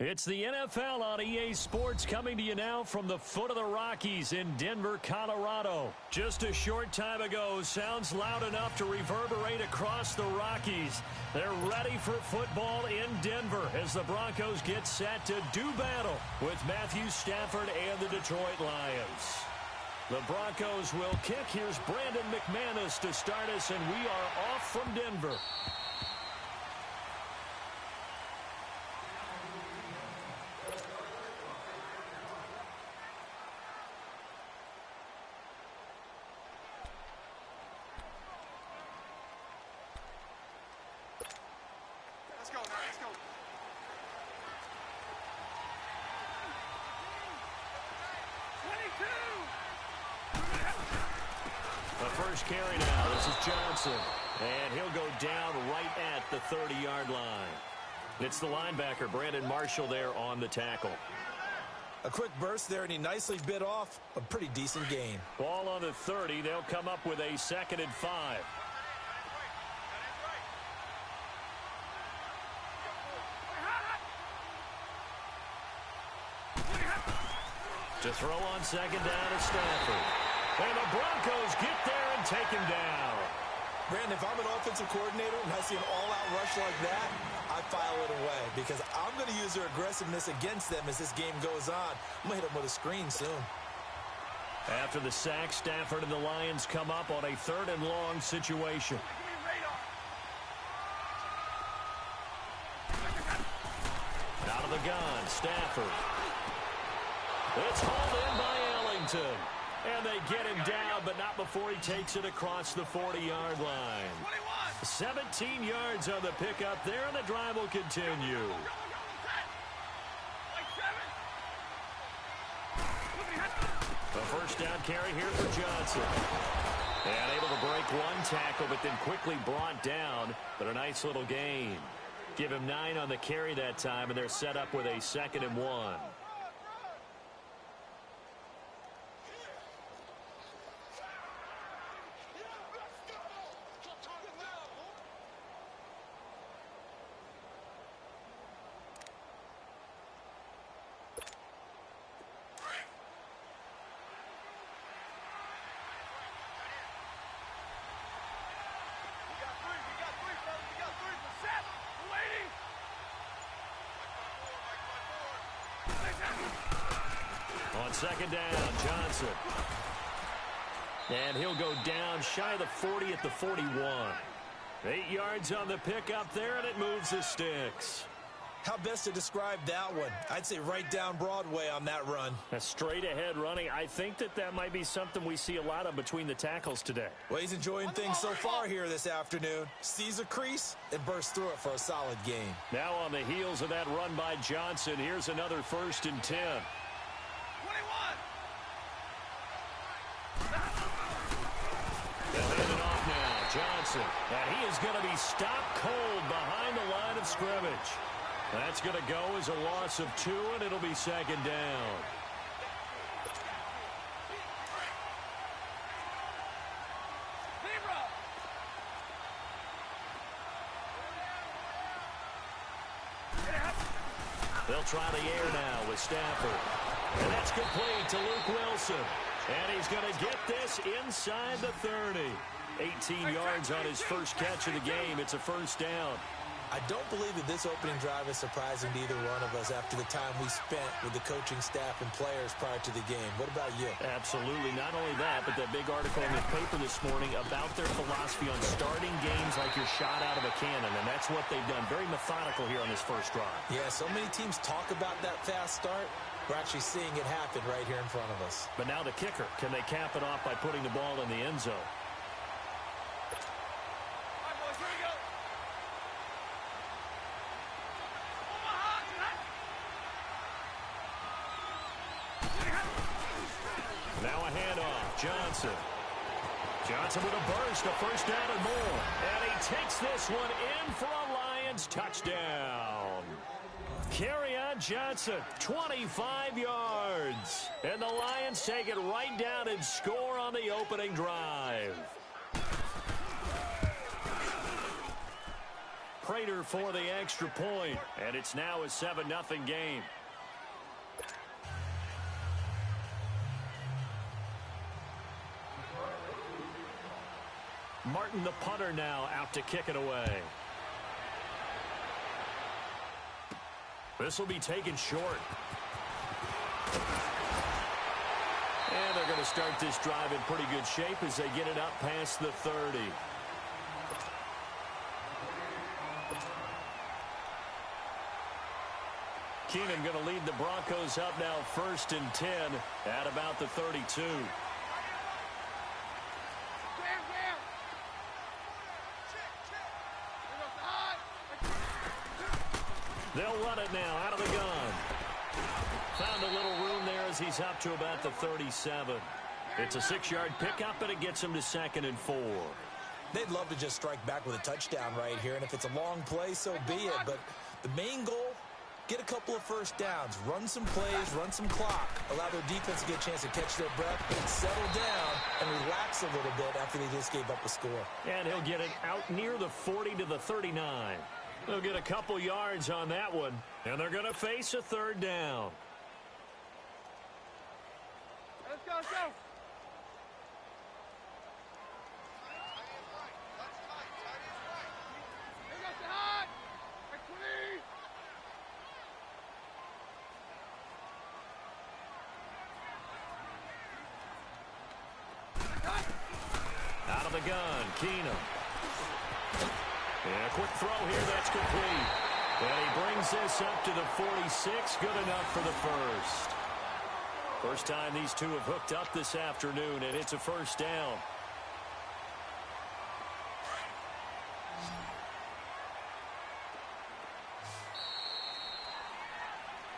It's the NFL on EA Sports coming to you now from the foot of the Rockies in Denver, Colorado. Just a short time ago, sounds loud enough to reverberate across the Rockies. They're ready for football in Denver as the Broncos get set to do battle with Matthew Stafford and the Detroit Lions. The Broncos will kick. Here's Brandon McManus to start us, and we are off from Denver. Carry now. This is Johnson. And he'll go down right at the 30-yard line. It's the linebacker, Brandon Marshall, there on the tackle. A quick burst there, and he nicely bit off a pretty decent gain. Ball on the 30. They'll come up with a 2nd and 5. To throw on 2nd down is Stafford. And the Broncos get there and take him down. Brandon, if I'm an offensive coordinator and I see an all-out rush like that, I file it away because I'm going to use their aggressiveness against them as this game goes on. I'm going to hit them with a screen soon. After the sack, Stafford and the Lions come up on a 3rd and long situation. Out of the gun, Stafford. It's hauled in by Ellington. And they get him down, but not before he takes it across the 40-yard line. 17 yards on the pickup there, and the drive will continue. The first down carry here for Johnson. And able to break one tackle, but then quickly brought down, but a nice little gain. Give him 9 on the carry that time, and they're set up with a 2nd and 1. On 2nd down, Johnson. And he'll go down shy of the 40 at the 41. 8 yards on the pickup there, and it moves the sticks. How best to describe that one? I'd say right down Broadway on that run. A straight-ahead running. I think that might be something we see a lot of between the tackles today. Well, he's enjoying things so far here this afternoon. Sees a crease and bursts through it for a solid gain. Now on the heels of that run by Johnson, here's another 1st and 10. Johnson, and he is going to be stopped cold behind the line of scrimmage. That's going to go as a loss of 2, and it'll be 2nd down. They'll try the air now with Stafford. And that's complete to Luke Wilson. And he's going to get this inside the 30. 18 yards on his first catch of the game. It's a 1st down. I don't believe that this opening drive is surprising to either one of us after the time we spent with the coaching staff and players prior to the game. What about you? Absolutely. Not only that, but that big article in the paper this morning about their philosophy on starting games like you're shot out of a cannon, and that's what they've done. Very methodical here on this first drive. Yeah, so many teams talk about that fast start. We're actually seeing it happen right here in front of us. But now the kicker. Can they cap it off by putting the ball in the end zone? Now a handoff. Johnson with a burst, a 1st down and more. And he takes this one in for a Lions touchdown. Kerryon Johnson, 25 yards. And the Lions take it right down and score on the opening drive. Prater for the extra point, and it's now a 7-0 game. Martin, the punter, now out to kick it away. This will be taken short. And they're going to start this drive in pretty good shape as they get it up past the 30. Keenan going to lead the Broncos up now 1st and 10 at about the 32. They'll run it now out of the gun. Found a little room there as he's up to about the 37. It's a 6-yard pickup, and it gets him to 2nd and 4. They'd love to just strike back with a touchdown right here, and if it's a long play, so be it. But the main goal, get a couple of first downs, run some plays, run some clock, allow their defense to get a chance to catch their breath, settle down, and relax a little bit after they just gave up a score. And he'll get it out near the 40 to the 39. They'll get a couple yards on that one, and they're going to face a 3rd down. Let's go, let's go. Out of the gun, Keenum. And a quick throw here, that's complete. And he brings this up to the 46, good enough for the first. First time these two have hooked up this afternoon, and it's a 1st down.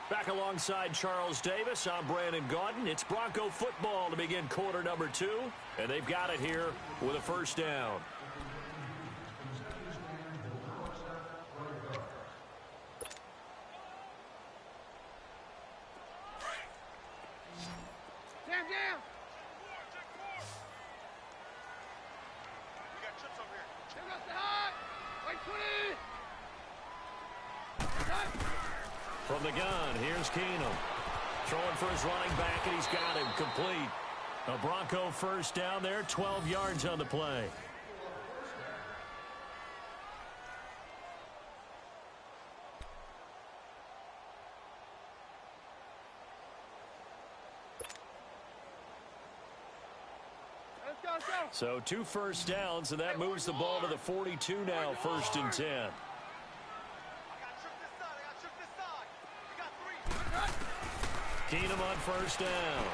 Back alongside Charles Davis, I'm Brandon Gaudin. It's Bronco football to begin quarter number 2, and they've got it here with a 1st down. From the gun, here's Keenum. Throwing for his running back, and he's got him complete. A Bronco 1st down there, 12 yards on the play. So 2 first downs, and that moves the ball to the 42 now, 1st and 10. Keenum on 1st down.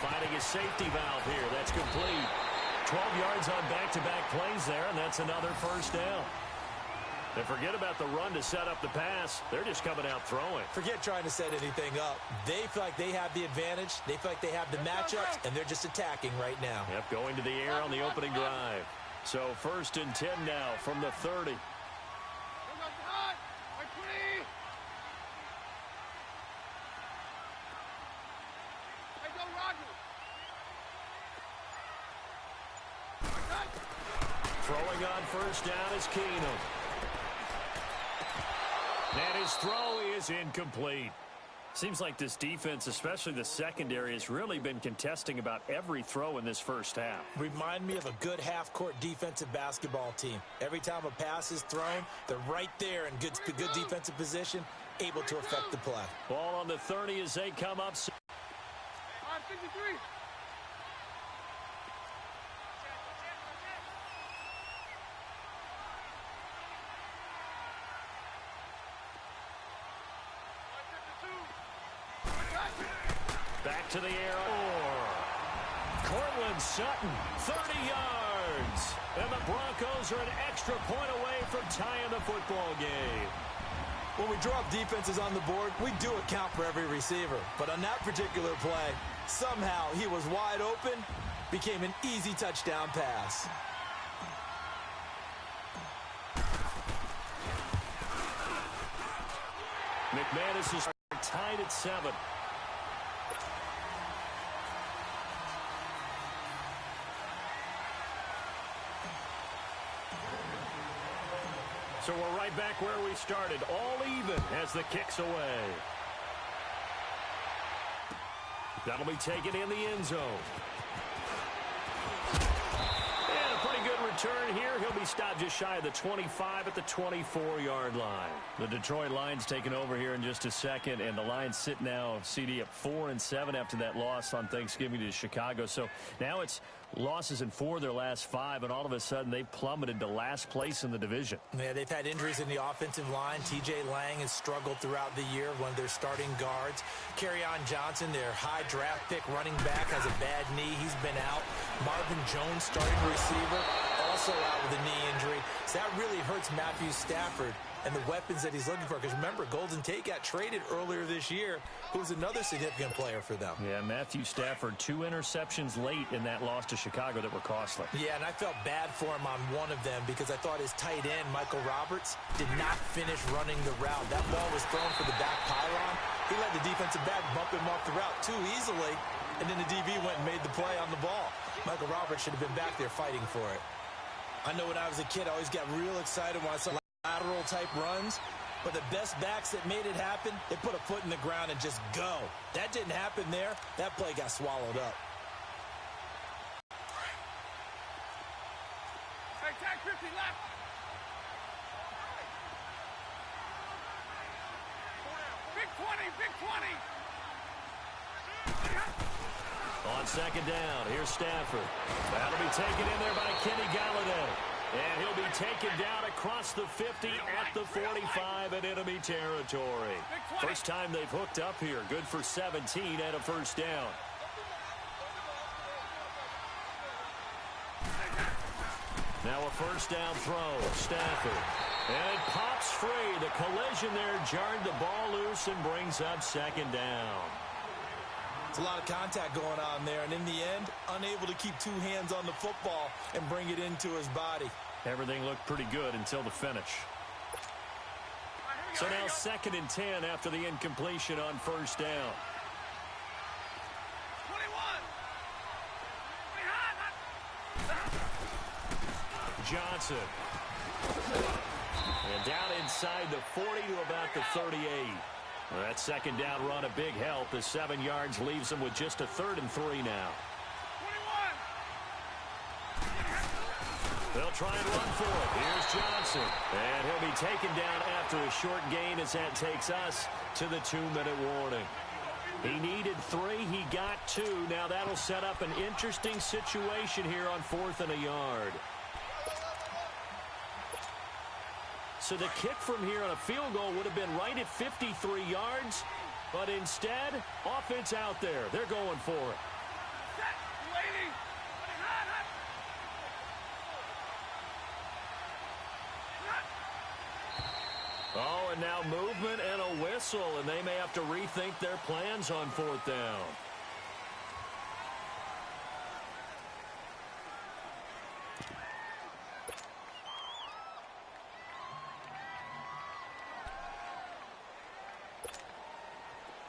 Finding his safety valve here. That's complete. 12 yards on back-to-back plays there, and that's another 1st down. And forget about the run to set up the pass. They're just coming out throwing. Forget trying to set anything up. They feel like they have the advantage. They feel like they have the matchups, and they're just attacking right now. Yep, going to the air on the opening drive. So 1st and 10 now from the 30. Throwing on 1st down is Keenum. And his throw is incomplete. Seems like this defense, especially the secondary, has really been contesting about every throw in this first half. Remind me of a good half-court defensive basketball team. Every time a pass is thrown, they're right there in good defensive position, able to affect the play. Ball on the 30 as they come up. 53. Back to the air. Cortland Sutton, 30 yards. And the Broncos are an extra point away from tying the football game. When we draw up defenses on the board, we do account for every receiver. But on that particular play, somehow he was wide open, became an easy touchdown pass. McManus is tied at 7. So we're right back where we started, all even as the kick's away. That'll be taken in the end zone. And a pretty good return here. He'll be stopped just shy of the 25 at the 24-yard line. The Detroit Lions taking over here in just a second, and the Lions sit now, CD, at 4-7 after that loss on Thanksgiving to Chicago. So now it's losses in 4 of their last 5, and all of a sudden they've plummeted to last place in the division. Yeah, they've had injuries in the offensive line. T.J. Lang has struggled throughout the year, one of their starting guards. Kerryon Johnson, their high draft pick running back, has a bad knee. He's been out. Marvin Jones, starting receiver, also out with a knee injury. So that really hurts Matthew Stafford and the weapons that he's looking for. Because remember, Golden Tate got traded earlier this year, who's another significant player for them. Yeah, Matthew Stafford, 2 interceptions late in that loss to Chicago that were costly. Yeah, and I felt bad for him on one of them because I thought his tight end, Michael Roberts, did not finish running the route. That ball was thrown for the back pylon. He let the defensive back bump him off the route too easily, and then the DB went and made the play on the ball. Michael Roberts should have been back there fighting for it. I know when I was a kid, I always got real excited when I saw lateral type runs, but the best backs that made it happen, they put a foot in the ground and just go. That didn't happen there. That play got swallowed up. Hey, tag 50 left. Big 20, big 20. On second down, here's Stafford. That'll be taken in there by Kenny Galladay. And he'll be taken down across the 50 at the 45 in enemy territory. First time they've hooked up here. Good for 17 and a first down. Now a first down throw. Stafford. And it pops free. The collision there jarred the ball loose and brings up second down. It's a lot of contact going on there, and in the end, unable to keep 2 hands on the football and bring it into his body. Everything looked pretty good until the finish. So now 2nd and 10 after the incompletion on first down. 21. Johnson. And down inside the 40 to about the 38. Well, that second down run a big help as 7 yards leaves them with just a 3rd and 3 now. 21. They'll try and run for it. Here's Johnson. And he'll be taken down after a short gain as that takes us to the 2-minute warning. He needed 3. He got 2. Now that'll set up an interesting situation here on 4th and a yard. So the kick from here on a field goal would have been right at 53 yards. But instead, offense out there. They're going for it. Oh, and now movement and a whistle, and they may have to rethink their plans on 4th down.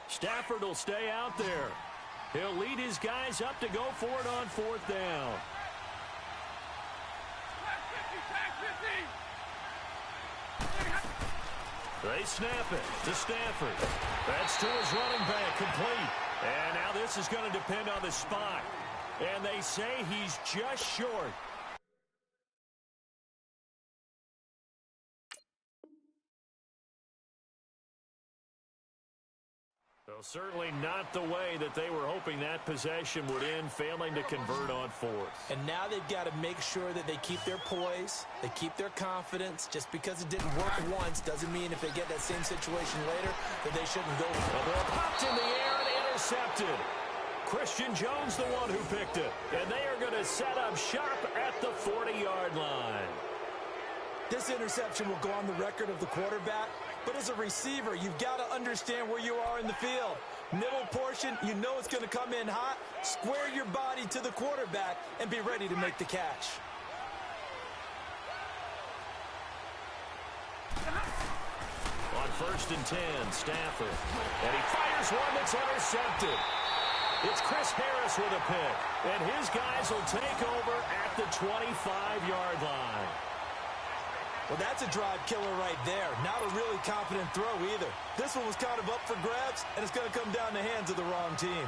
Stafford will stay out there. He'll lead his guys up to go for it on 4th down. They snap it to Stafford. That's to his running back, complete. And now this is going to depend on the spot. And they say he's just short. So certainly not the way that they were hoping that possession would end, failing to convert on 4th. And now they've got to make sure that they keep their poise, they keep their confidence. Just because it didn't work once doesn't mean if they get that same situation later that they shouldn't go for it. The ball popped in the air and intercepted. Christian Jones the one who picked it. And they are going to set up shop at the 40-yard line. This interception will go on the record of the quarterback, but as a receiver, you've got to understand where you are in the field. Middle portion, you know it's going to come in hot. Square your body to the quarterback and be ready to make the catch. On 1st and 10, Stafford. And he fires one that's intercepted. It's Chris Harris with a pick. And his guys will take over at the 25-yard line. Well, that's a drive killer right there. Not a really confident throw either. This one was kind of up for grabs, and it's going to come down the hands of the wrong team.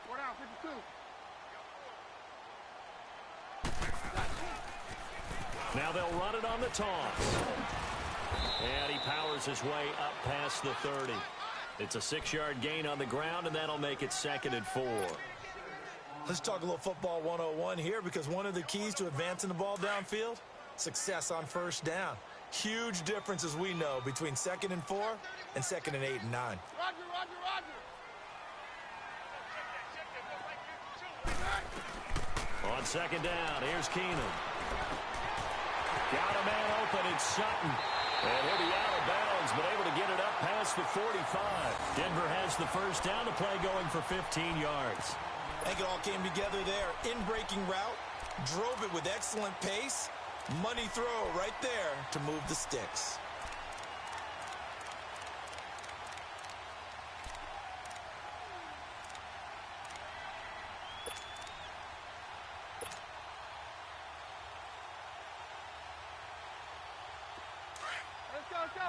Four down, 52. Now they'll run it on the toss. And he powers his way up past the 30. It's a 6-yard gain on the ground, and that'll make it 2nd and 4. Let's talk a little football 101 here, because one of the keys to advancing the ball downfield, success on first down. Huge difference, as we know, between 2nd and 4 and 2nd and 8 and 9. Roger, roger, roger. On 2nd down, here's Keenum. Got a man open, it's Sutton. And he'll be out of bounds, but able to get it up past the 45. Denver has the first down, the play going for 15 yards. I think it all came together there. In-breaking route, drove it with excellent pace. Money throw right there to move the sticks. Let's go, let's go.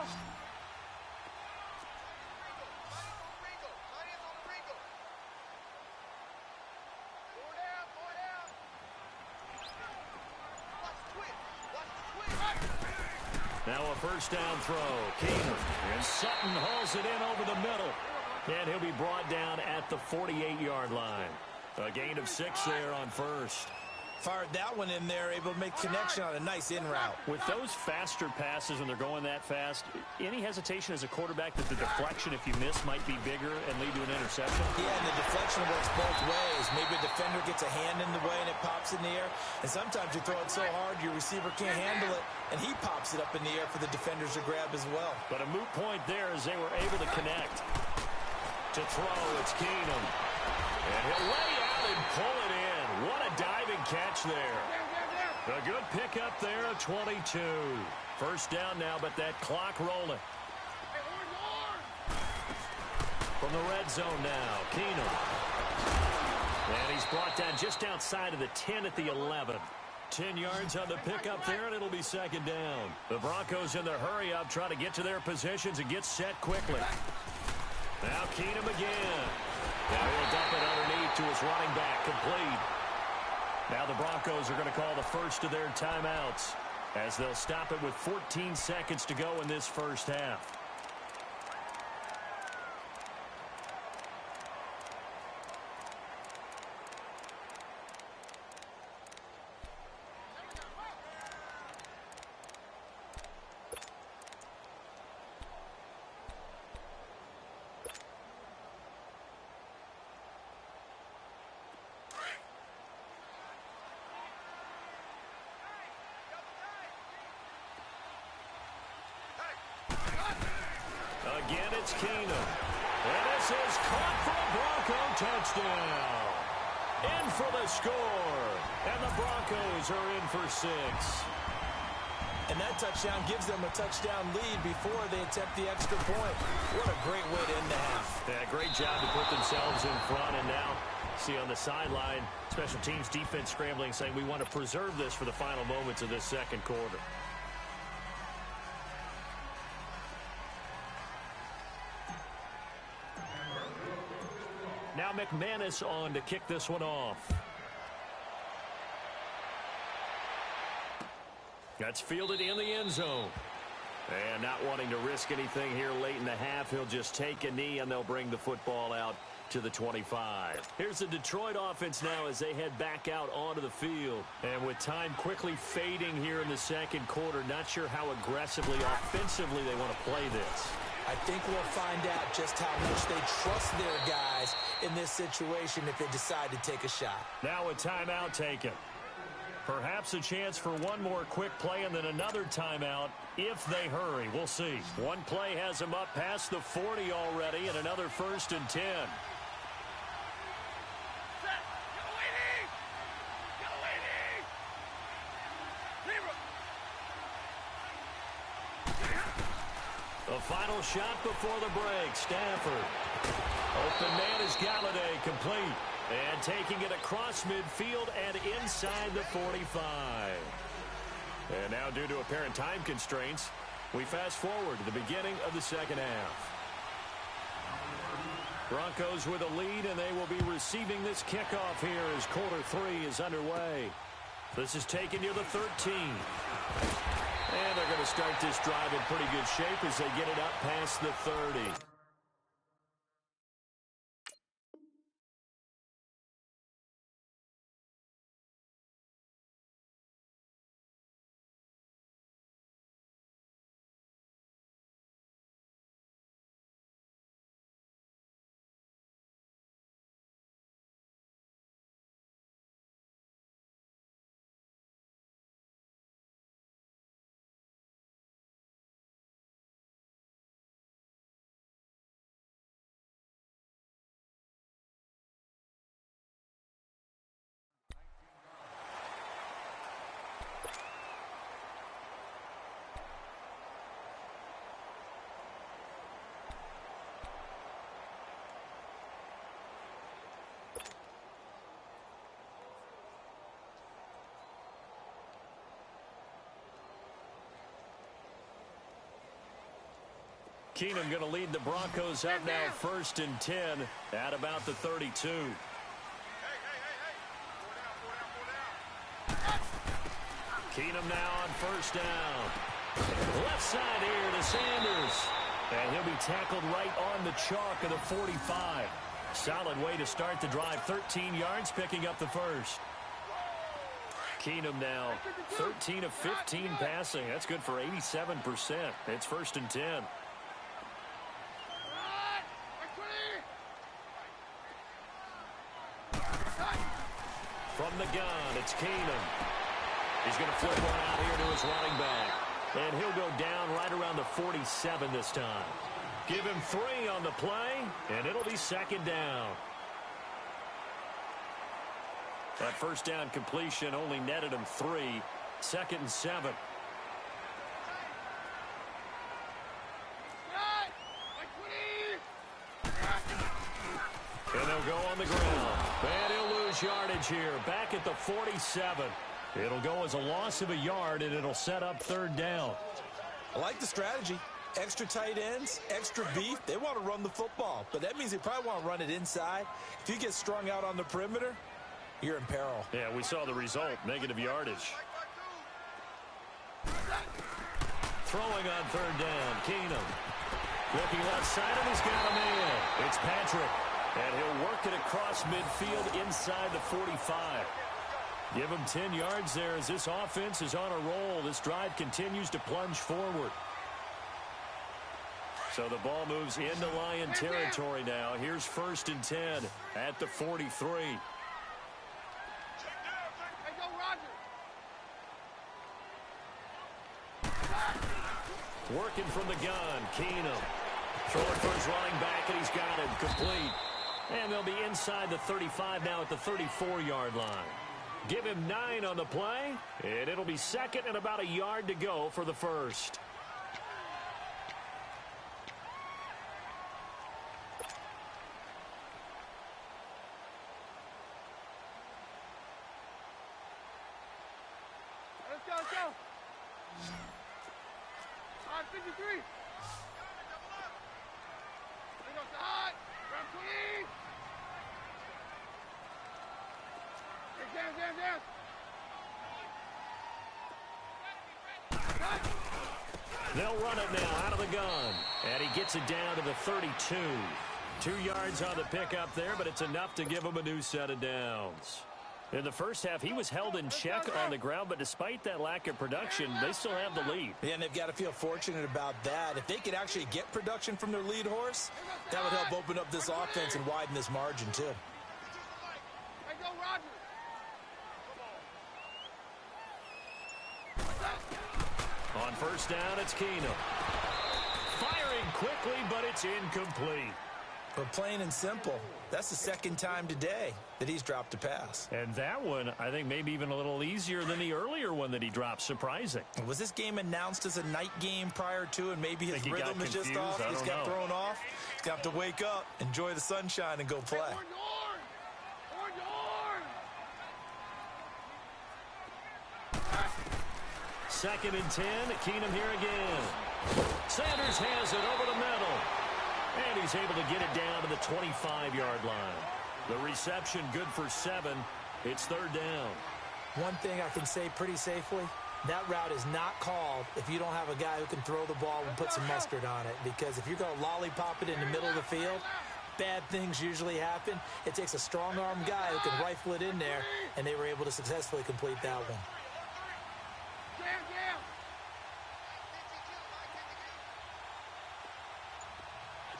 Now a first down throw. Keenum. And Sutton hauls it in over the middle. And he'll be brought down at the 48-yard line. A gain of 6 there on first. Fired that one in there, able to make connection on a nice in route. With those faster passes when they're going that fast, any hesitation as a quarterback that the deflection, if you miss, might be bigger and lead to an interception? Yeah, and the deflection works both ways. Maybe a defender gets a hand in the way and it pops in the air. And sometimes you throw it so hard your receiver can't handle it, and he pops it up in the air for the defenders to grab as well. But a moot point there as they were able to connect. To throw, it's Keenum. And he'll lay out and pull it in. What a diving catch there. A good pickup there at 22. First down now, but that clock rolling. From the red zone now, Keenum. And he's brought down just outside of the 10 at the 11. 10 yards on the pickup there, and it'll be 2nd down. The Broncos in the hurry-up trying to get to their positions and get set quickly. Now Keenum again. Now he'll dump it underneath to his running back, complete. Now the Broncos are going to call the first of their timeouts as they'll stop it with 14 seconds to go in this first half. Again, it's Keenum. And this is caught for a Bronco touchdown. In for the score. And the Broncos are in for 6. And that touchdown gives them a touchdown lead before they attempt the extra point. What a great way to end the half. Yeah, great job to put themselves in front. And now, see on the sideline, special teams defense scrambling, saying we want to preserve this for the final moments of this second quarter. Now McManus on to kick this one off. That's fielded in the end zone. And not wanting to risk anything here late in the half, he'll just take a knee and they'll bring the football out to the 25. Here's the Detroit offense now as they head back out onto the field. And with time quickly fading here in the second quarter, not sure how aggressively, offensively they want to play this. I think we'll find out just how much they trust their guys in this situation if they decide to take a shot. Now a timeout taken. Perhaps a chance for one more quick play and then another timeout if they hurry. We'll see. One play has them up past the 40 already and another 1st and 10. The final shot before the break. Stafford. Open man is Galladay, complete. And taking it across midfield and inside the 45. And now, due to apparent time constraints, we fast forward to the beginning of the second half. Broncos with a lead, and they will be receiving this kickoff here as quarter 3 is underway. This is taken near the 13. And they're going to start this drive in pretty good shape as they get it up past the 30. Keenum going to lead the Broncos up now 1st and 10 at about the 32. Keenum now on 1st down. Left side here to Sanders. And he'll be tackled right on the chalk of the 45. Solid way to start the drive. 13 yards, picking up the first. Keenum now 13 of 15 passing. That's good for 87%. It's 1st and 10. From the gun, it's Keenum. He's going to flip one out here to his running back. And he'll go down right around the 47 this time. Give him 3 on the play, and it'll be 2nd down. That 1st down completion only netted him 3. 2nd and 7. And they'll go on the ground. And he'll lose yardage here. Back at the 47. It'll go as a loss of a yard, and it'll set up 3rd down. I like the strategy. Extra tight ends, extra beef. They want to run the football, but that means they probably want to run it inside. If you get strung out on the perimeter, you're in peril. Yeah, we saw the result. Negative yardage. Throwing on 3rd down. Keenum. Looking left side, and he's got a man. It's Patrick. And he'll work it across midfield inside the 45. Give him 10 yards there as this offense is on a roll. This drive continues to plunge forward. So the ball moves into Lion territory now. Here's 1st and 10 at the 43. Working from the gun, Keenum. Throwing for his running back, and he's got it complete. And they'll be inside the 35 now at the 34-yard line. Give him 9 on the play, and it'll be 2nd and about a yard to go for the first. Let's go, let's go. All right, 53. There goes the hot. Round 20. Down. They'll run it now out of the gun. And he gets it down to the 32. 2 yards on the pickup there, but it's enough to give him a new set of downs. In the first half, he was held in check on the ground, but despite that lack of production, they still have the lead. Yeah, and they've got to feel fortunate about that. If they could actually get production from their lead horse, that would help open up this offense and widen this margin, too. Hey, go, Roger. On 1st down, it's Keenum. Firing quickly, but it's incomplete. But plain and simple, that's the second time today that he's dropped a pass. And that one, I think, maybe even a little easier than the earlier one that he dropped. Surprising. Was this game announced as a night game prior to, and maybe his rhythm is just off? He's got thrown off. He's got to wake up, enjoy the sunshine, and go play. Second and 10. Keenum here again. Sanders has it over the middle. And he's able to get it down to the 25-yard line. The reception good for 7. It's third down. One thing I can say pretty safely, that route is not called if you don't have a guy who can throw the ball and put some mustard on it. Because if you're going to lollipop it in the middle of the field, bad things usually happen. It takes a strong-arm guy who can rifle it in there, and they were able to successfully complete that one.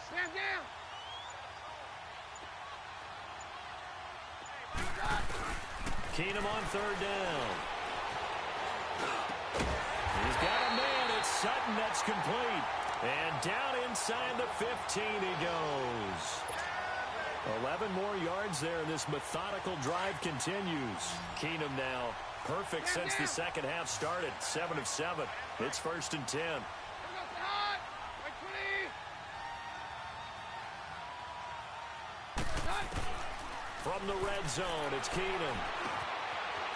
Stand down. Keenum on third down. He's got a man. It's Sutton. That's complete. And down inside the 15 he goes. 11 more yards there. This methodical drive continues. Keenum now perfect since the second half started. 7 of 7. It's first and 10. From the red zone, it's Keenum.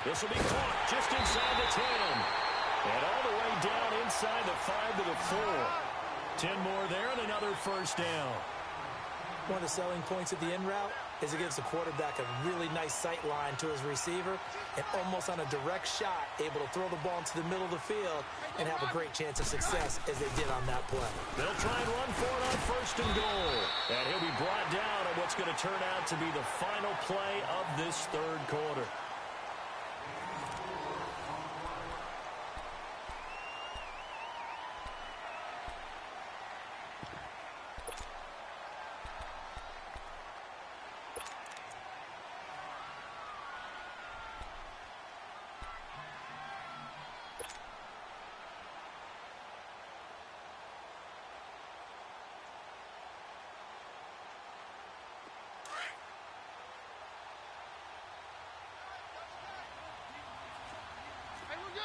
This will be caught just inside the 10. And all the way down inside the 5 to the 4. 10 more there and another first down. One of the selling points of the in route is it gives the quarterback a really nice sight line to his receiver and almost on a direct shot able to throw the ball into the middle of the field and have a great chance of success as they did on that play. They'll try and run for it on first and goal. And he'll be brought down on what's going to turn out to be the final play of this third quarter.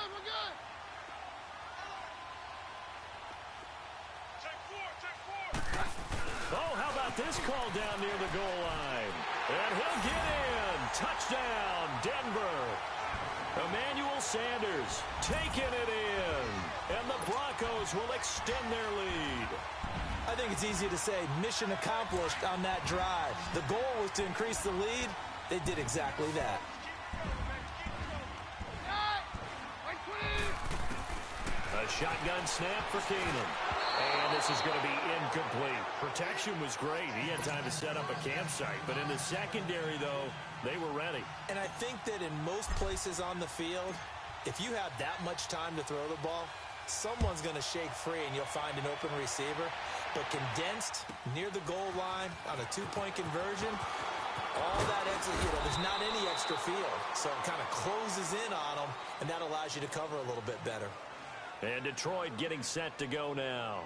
We're good. Oh, how about this call down near the goal line? And he'll get in. Touchdown, Denver. Emmanuel Sanders taking it in. And the Broncos will extend their lead. I think it's easy to say mission accomplished on that drive. The goal was to increase the lead. They did exactly that. A shotgun snap for Keenum. And this is going to be incomplete. Protection was great. He had time to set up a campsite. But in the secondary, though, they were ready. And I think that in most places on the field, if you have that much time to throw the ball, someone's going to shake free and you'll find an open receiver. But condensed near the goal line on a two-point conversion, all that extra, there's not any extra field. So it kind of closes in on them, and that allows you to cover a little bit better. And Detroit getting set to go now.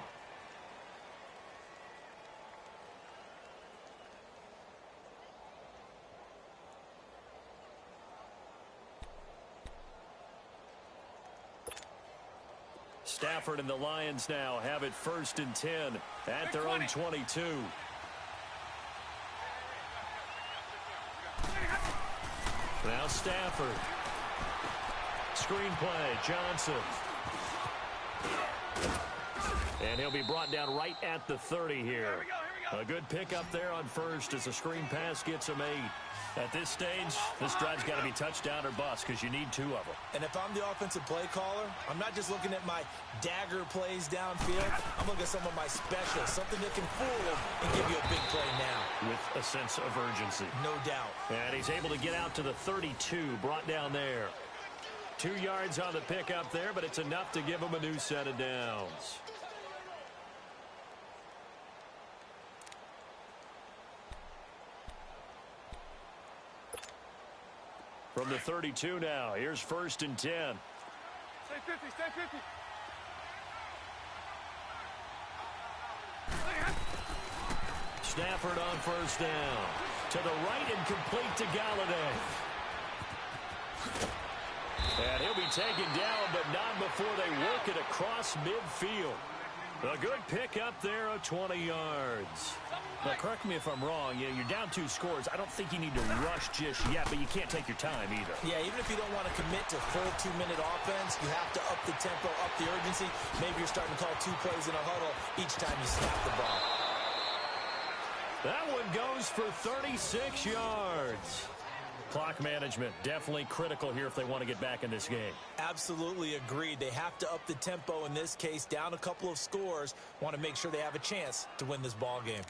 Stafford and the Lions now have it first and 10 at their own 22. Now Stafford. Screenplay, Johnson. And he'll be brought down right at the 30 here. A good pickup there on first as a screen pass gets him 8. At this stage, this drive's got to be touchdown or bust because you need 2 of them. And if I'm the offensive play caller, I'm not just looking at my dagger plays downfield. I'm looking at some of my specials, something that can fool them and give you a big play now. With a sense of urgency. No doubt. And he's able to get out to the 32, brought down there. 2 yards on the pickup there, but it's enough to give him a new set of downs. From the 32 now, here's first and 10. Stay 50, stay 50. Stafford on first down. To the right and complete to Galladay. And he'll be taken down, but not before they work it across midfield. A good pick up there of 20 yards. Now, correct me if I'm wrong. You're down 2 scores. I don't think you need to rush just yet, but you can't take your time either. Yeah, even if you don't want to commit to full 2-minute offense, you have to up the tempo, up the urgency. Maybe you're starting to call 2 plays in a huddle each time you snap the ball. That one goes for 36 yards. Clock management, definitely critical here if they want to get back in this game. Absolutely agreed. They have to up the tempo in this case, down a couple of scores. Want to make sure they have a chance to win this ball game.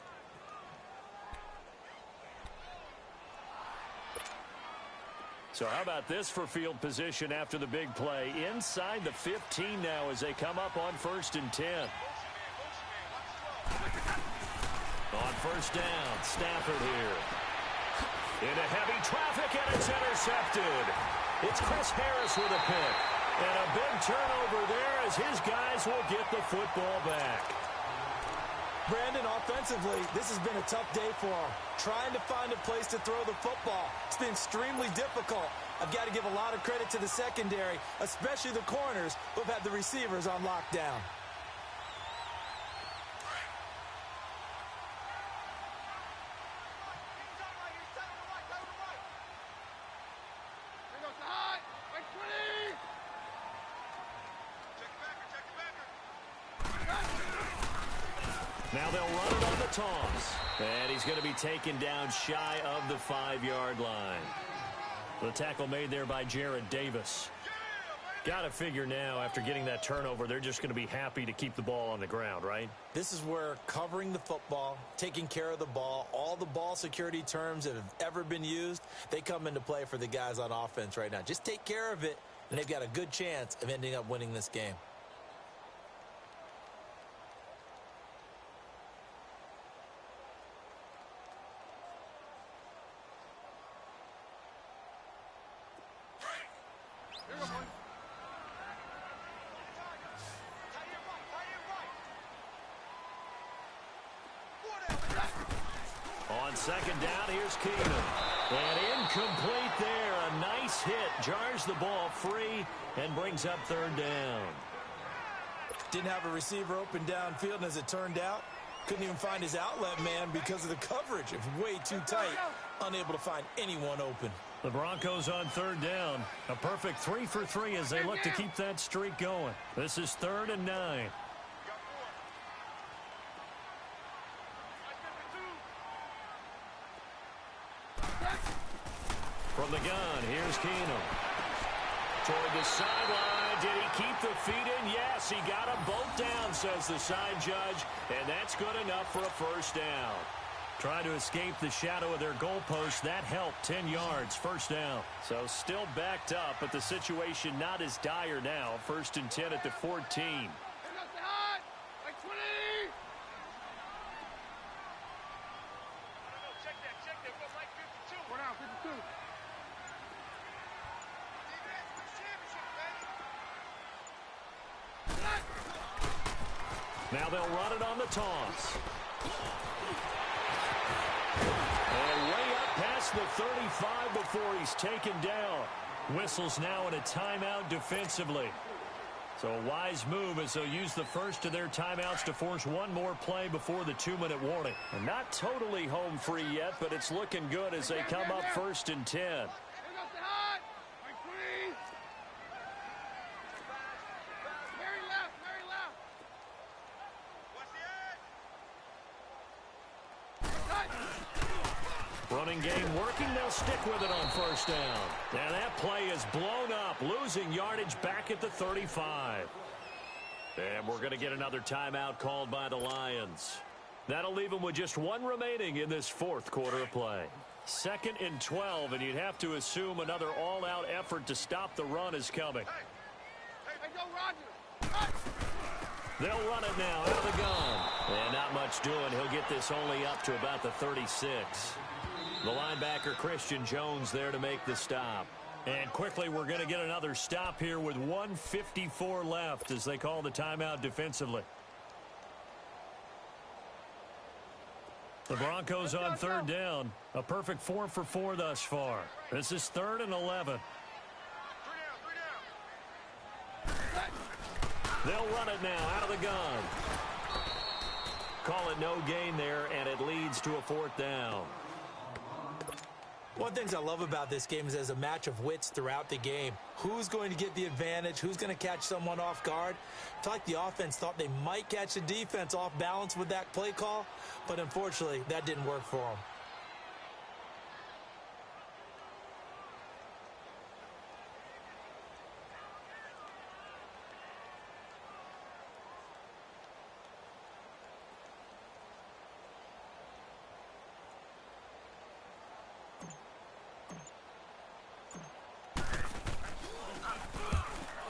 So how about this for field position after the big play? Inside the 15 now as they come up on 1st and 10. On first down, Stafford here. Into heavy traffic, and it's intercepted. It's Chris Harris with a pick. And a big turnover there as his guys will get the football back. Brandon, offensively, this has been a tough day for him. Trying to find a place to throw the football. It's been extremely difficult. I've got to give a lot of credit to the secondary, especially the corners who've had the receivers on lockdown. Now they'll run it on the toss. And he's going to be taken down shy of the 5-yard line. The tackle made there by Jared Davis. Got to figure now, after getting that turnover, they're just going to be happy to keep the ball on the ground, right? This is where covering the football, taking care of the ball, all the ball security terms that have ever been used, they come into play for the guys on offense right now. Just take care of it, and they've got a good chance of ending up winning this game. On second down, here's Keenum. And incomplete there. A nice hit. Jars the ball free and brings up 3rd down. Didn't have a receiver open downfield, and as it turned out, couldn't even find his outlet man because of the coverage. It was way too tight. Unable to find anyone open. The Broncos on 3rd down. A perfect 3 for 3 as they look to keep that streak going. This is 3rd and 9. From the gun, here's Keenum. Toward the sideline. Did he keep the feet in? Yes, he got them both down, says the side judge. And that's good enough for a 1st down. Trying to escape the shadow of their goalpost. That helped. 10 yards, 1st down. So still backed up, but the situation not as dire now. 1st and 10 at the 14. Now they'll run it on the toss. And way up past the 35 before he's taken down. Whistles now in a timeout defensively. So a wise move as they'll use the first of their timeouts to force one more play before the 2-minute warning. And not totally home free yet, but it's looking good as they come up 1st and 10. Running game working. They'll stick with it on 1st down. Now that play is blown up, losing yardage back at the 35. And we're going to get another timeout called by the Lions. That'll leave them with just 1 remaining in this 4th quarter of play. 2nd and 12, and you'd have to assume another all-out effort to stop the run is coming. Hey, go, Roger. They'll run it now out of the gun. And not much doing. He'll get this only up to about the 36. The linebacker, Christian Jones, there to make the stop. And quickly, we're going to get another stop here with 1:54 left as they call the timeout defensively. The Broncos on third down. A perfect 4 for 4 thus far. This is 3rd and 11. They'll run it now out of the gun. Call it no gain there, and it leads to a 4th down. One of the things I love about this game is there's a match of wits throughout the game. Who's going to get the advantage? Who's going to catch someone off guard? I feel like the offense thought they might catch the defense off balance with that play call, but unfortunately, that didn't work for them.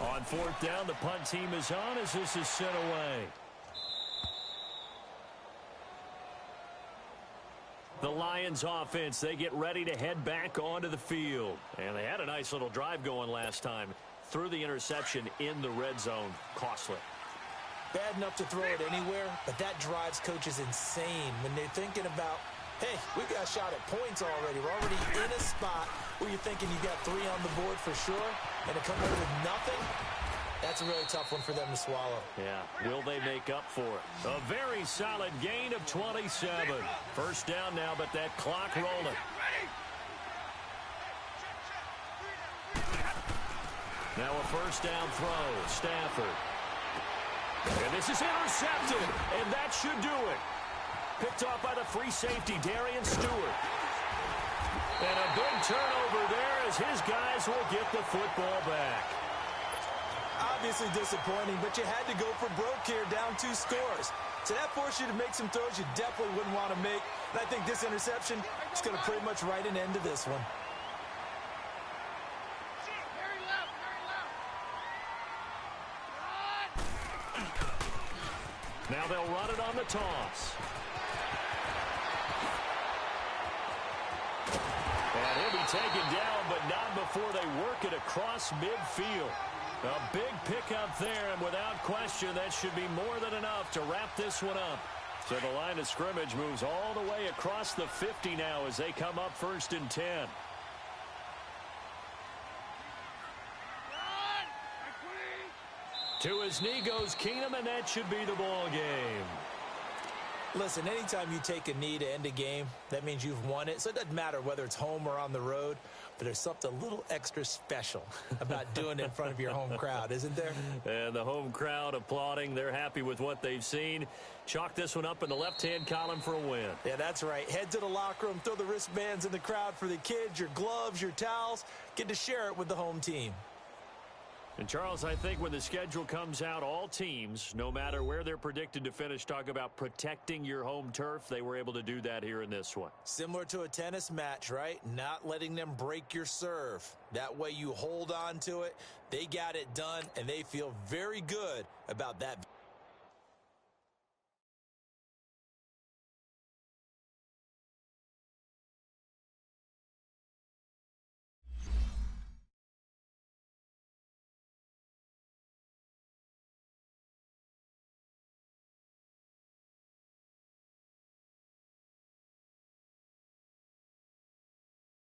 On 4th down, the punt team is on as this is sent away. The Lions offense, they get ready to head back onto the field. And they had a nice little drive going last time. Threw the interception in the red zone. Costly. Bad enough to throw it anywhere, but that drives coaches insane when they're thinking about, hey, we got a shot at points already. We're already in a spot where you're thinking you got 3 on the board for sure, and to come away with nothing, that's a really tough one for them to swallow. Yeah, will they make up for it? A very solid gain of 27. 1st down now, but that clock rolling. Now a 1st down throw, Stafford. And this is intercepted, and that should do it. Picked off by the free safety, Darian Stewart. And a big turnover there as his guys will get the football back. Obviously disappointing, but you had to go for broke here, down 2 scores. So that forced you to make some throws you definitely wouldn't want to make. And I think this interception is going to pretty much write an end to this one. Very loud, very loud. Now they'll run it on the toss. And he'll be taken down, but not before they work it across midfield. A big pickup there, and without question, that should be more than enough to wrap this one up. So the line of scrimmage moves all the way across the 50 now as they come up 1st and 10. To his knee goes Keenum, and that should be the ball game. Listen, anytime you take a knee to end a game, that means you've won it. So it doesn't matter whether it's home or on the road, but there's something a little extra special about doing it in front of your home crowd, isn't there? And the home crowd applauding. They're happy with what they've seen. Chalk this one up in the left-hand column for a win. Yeah, that's right. Head to the locker room, throw the wristbands in the crowd for the kids, your gloves, your towels. Get to share it with the home team. And, Charles, I think when the schedule comes out, all teams, no matter where they're predicted to finish, talk about protecting your home turf. They were able to do that here in this one. Similar to a tennis match, right? Not letting them break your serve. That way you hold on to it. They got it done, and they feel very good about that.